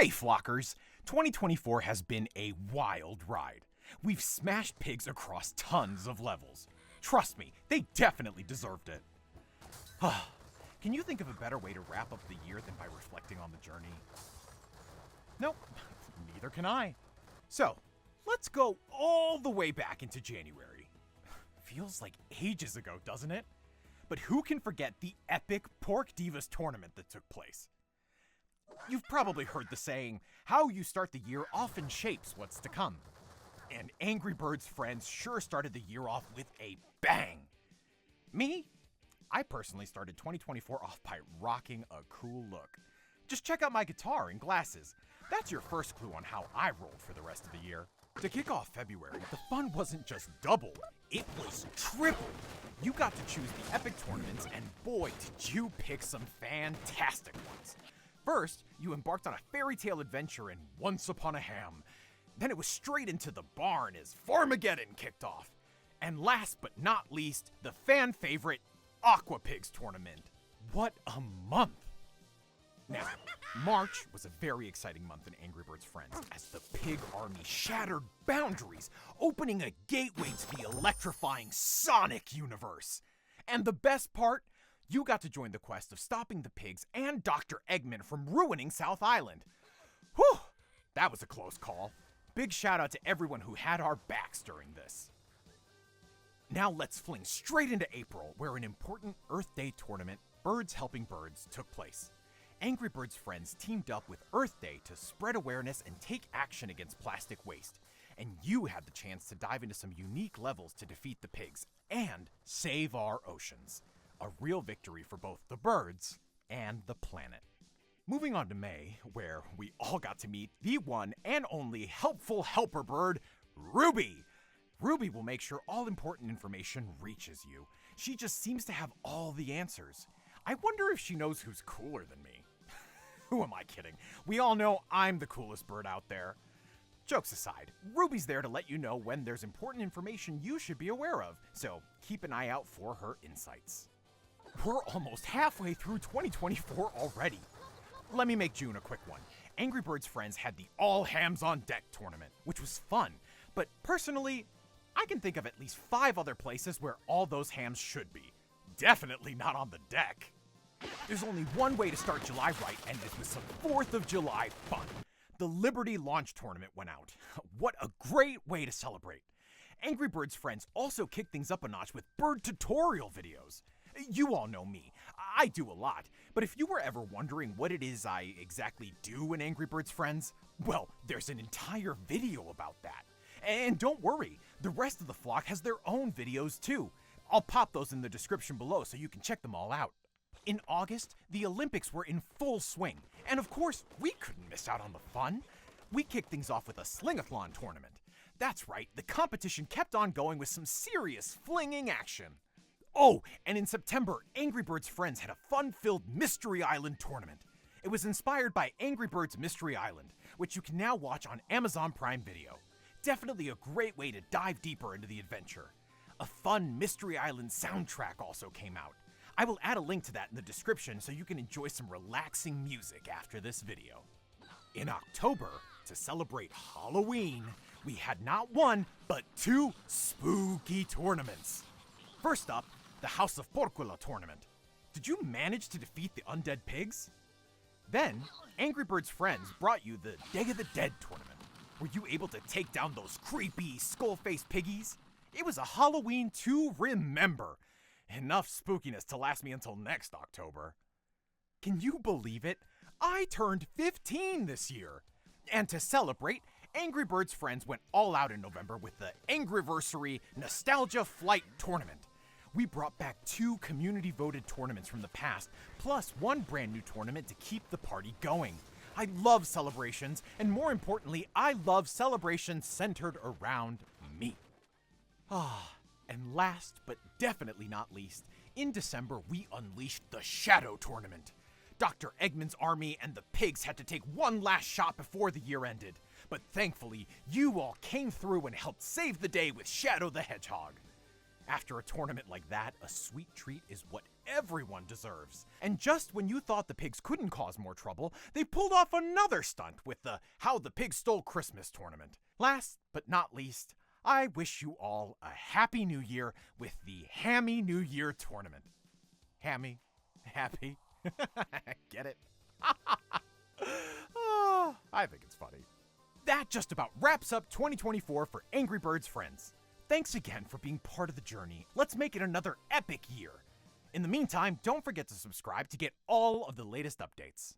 Hey Flockers! 2024 has been a wild ride. We've smashed pigs across tons of levels. Trust me, they definitely deserved it. Can you think of a better way to wrap up the year than by reflecting on the journey? Nope, neither can I. So, let's go all the way back into January. Feels like ages ago, doesn't it? But who can forget the epic Pork Divas tournament that took place? You've probably heard the saying, how you start the year often shapes what's to come. And Angry Birds Friends sure started the year off with a bang. Me? I personally started 2024 off by rocking a cool look. Just check out my guitar and glasses. That's your first clue on how I rolled for the rest of the year. To kick off February, the fun wasn't just double, it was triple. You got to choose the epic tournaments, and boy, did you pick some fantastic ones. First, you embarked on a fairy tale adventure in Once Upon a Ham. Then it was straight into the barn as Farmageddon kicked off. And last but not least, the fan favorite Aqua Pigs tournament. What a month! Now, March was a very exciting month in Angry Birds Friends as the pig army shattered boundaries, opening a gateway to the electrifying Sonic universe. And the best part? You got to join the quest of stopping the pigs and Dr. Eggman from ruining South Island. Whew! That was a close call. Big shout out to everyone who had our backs during this. Now let's fling straight into April, where an important Earth Day tournament, Birds Helping Birds, took place. Angry Birds Friends teamed up with Earth Day to spread awareness and take action against plastic waste. And you had the chance to dive into some unique levels to defeat the pigs and save our oceans. A real victory for both the birds and the planet. Moving on to May, where we all got to meet the one and only helpful helper bird, Ruby. Ruby will make sure all important information reaches you. She just seems to have all the answers. I wonder if she knows who's cooler than me. Who am I kidding? We all know I'm the coolest bird out there. Jokes aside, Ruby's there to let you know when there's important information you should be aware of, so keep an eye out for her insights. We're almost halfway through 2024 already. Let me make June a quick one. Angry Birds Friends had the All Hams on Deck tournament, which was fun, but personally, I can think of at least 5 other places where all those hams should be. Definitely not on the deck. There's only one way to start July right, and it's with some 4th of July fun. The Liberty Launch Tournament went out. What a great way to celebrate. Angry Birds Friends also kicked things up a notch with bird tutorial videos. You all know me. I do a lot, but if you were ever wondering what it is I exactly do in Angry Birds Friends, well, there's an entire video about that. And don't worry, the rest of the flock has their own videos too. I'll pop those in the description below so you can check them all out. In August, the Olympics were in full swing, and of course, we couldn't miss out on the fun. We kicked things off with a sling-a-thon tournament. That's right, the competition kept on going with some serious flinging action. Oh, and in September, Angry Birds Friends had a fun-filled Mystery Island tournament. It was inspired by Angry Birds Mystery Island, which you can now watch on Amazon Prime Video. Definitely a great way to dive deeper into the adventure. A fun Mystery Island soundtrack also came out. I will add a link to that in the description so you can enjoy some relaxing music after this video. In October, to celebrate Halloween, we had not one, but 2 spooky tournaments. First up, the House of Porcula tournament. Did you manage to defeat the undead pigs? Then, Angry Birds Friends brought you the Day of the Dead tournament. Were you able to take down those creepy, skull-faced piggies? It was a Halloween to remember. Enough spookiness to last me until next October. Can you believe it? I turned 15 this year. And to celebrate, Angry Birds Friends went all out in November with the Angryversary Nostalgia Flight Tournament. We brought back 2 community-voted tournaments from the past, plus 1 brand new tournament to keep the party going. I love celebrations, and more importantly, I love celebrations centered around me. And last, but definitely not least, in December, we unleashed the Shadow Tournament. Dr. Eggman's army and the pigs had to take one last shot before the year ended, but thankfully, you all came through and helped save the day with Shadow the Hedgehog. After a tournament like that, a sweet treat is what everyone deserves. And just when you thought the pigs couldn't cause more trouble, they pulled off another stunt with the How the Pigs Stole Christmas tournament. Last but not least, I wish you all a Happy New Year with the Hammy New Year tournament. Hammy, happy, get it? Oh, I think it's funny. That just about wraps up 2024 for Angry Birds Friends. Thanks again for being part of the journey. Let's make it another epic year. In the meantime, don't forget to subscribe to get all of the latest updates.